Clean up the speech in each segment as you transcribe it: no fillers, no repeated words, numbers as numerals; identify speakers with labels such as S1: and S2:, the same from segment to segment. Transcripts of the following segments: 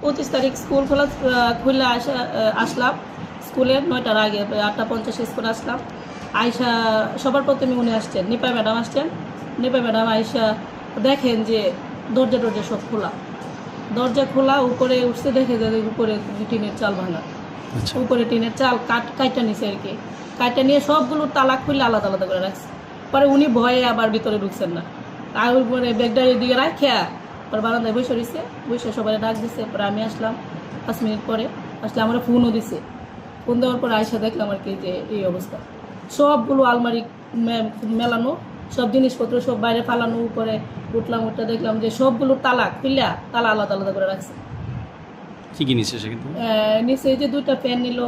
S1: 25 তারিখ স্কুল খুলে আসলাম স্কুলে 9টার আগে 8:50 স্কুলে আসলাম। আয়সা সবার প্রথমে উনি আসছেন, নিপা ম্যাডাম আসছেন। নিপা ম্যাডাম আয়সা দেখেন যে দরজা সব খোলা, দরজা খোলা, উপরে উঠছে দেখে যে উপরে টিনের চাল ভাঙা, উপরে টিনের চাল কাইটা নিছে আর কি। কাইটা নিয়ে সবগুলো তালা খুলে আলাদা আলাদা করে রাখছে। পরে উনি ভয়ে আবার ভিতরে ঢুকছেন না, আর উপরে ব্যাগটা দিকে রাখিয়া পরে বারান্দায় বসে রয়েছে, বসে সবাই ডাক দিছে। পরে আমি আসলাম 5 মিনিট পরে আসলে আমার ফোনও দিছে। ফোন দেওয়ার পরে আয়সা দেখলাম আর কি যে এই অবস্থা, সবগুলো আলমারি মেলানো, সব জিনিসপত্র সব বাইরে ফালানো। উপরে উঠলাম, উঠতে দেখলাম যে সবগুলো তালা খুললা তালা আলাদা আলাদা করে রাখছে।
S2: কি কি নিচ্ছে সে? কিন্তু
S1: নিচে যে 2টা ফ্যান নিল,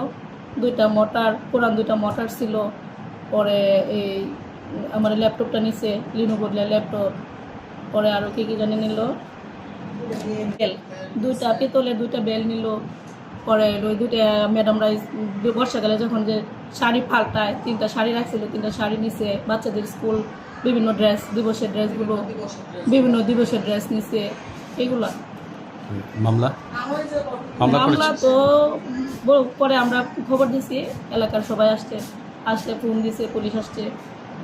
S1: 2টা মোটর, পুরান 2টা মোটর ছিল। পরে এই আমার ল্যাপটপটা নিচে, লিনোভোর ল্যাপটপ। পরে আরও কি জানি নিল, বেল 2টা পিতলের 2টা বেল নিল। পরে ওই 2টা ম্যাডামরা বর্ষাকালে যখন যে শাড়ি ফাল্টায় 3টা শাড়ি রাখছিল, 3টা শাড়ি নিচে। বাচ্চাদের স্কুল বিভিন্ন ড্রেস, দিবসের ড্রেসগুলো, বিভিন্ন দিবসের ড্রেস নিচে। এগুলা
S2: মামলা
S1: তো পরে আমরা খবর দিছি, এলাকার সবাই আসতে ফোন দিছে, পুলিশ আসছে।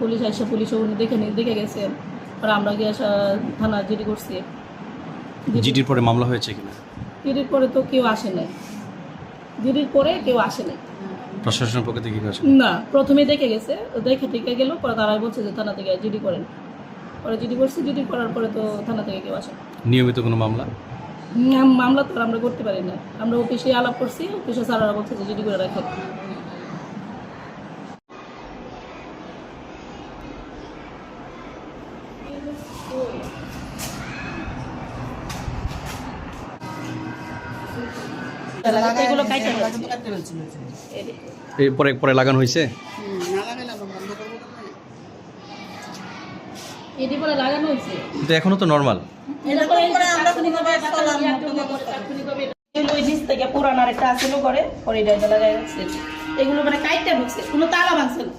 S1: পুলিশ এসে পুলিশও উনি দেখে গেছেন। পরে আমরা গিয়ে থানা জিডি করছি।
S2: জিডির পরে মামলা হয়েছে কিনা?
S1: জিডির পরে তো কেউ আসে নাই, জিডির পরে কেউ আসে নাই।
S2: প্রশাসনের পক্ষ থেকে কি?
S1: না, প্রথমে দেখে গেছে, দেখে গেল। পরে তারা বলছে যে থানা থেকে জিডি করেন। পরে জিডি করছি, জিডি করার পরে তো থানা থেকে কেউ আসে।
S2: নিয়মিত কোনো মামলা
S1: মামলা তো আমরা করতে পারি না। আমরা অফিসে আলাপ করছি, অফিসে স্যাররা বলছে যে জিডি করে রাখেন। এগুলো
S2: এরপরে পরে লাগানো হয়েছে।
S1: এটি পরে লাগানো হয়েছে,
S2: কিন্তু এখনো তো নর্মাল।
S1: পুরান আরেকটা আসলো করে পরে এটা লাগাই রাখছে। এগুলো মানে কাইটটা ঢুকছে, কোনো তালা ভাঙছে না।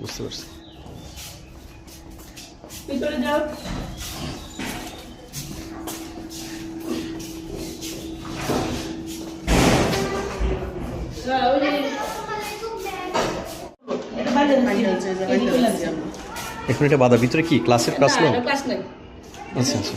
S2: বুঝতে পারছি।
S1: ভিতরে যাও।
S2: এখন এটা বাধা, ভিতরে কি ক্লাসের ক্লাস?
S1: ক্লাস নেই।
S2: আচ্ছা আচ্ছা।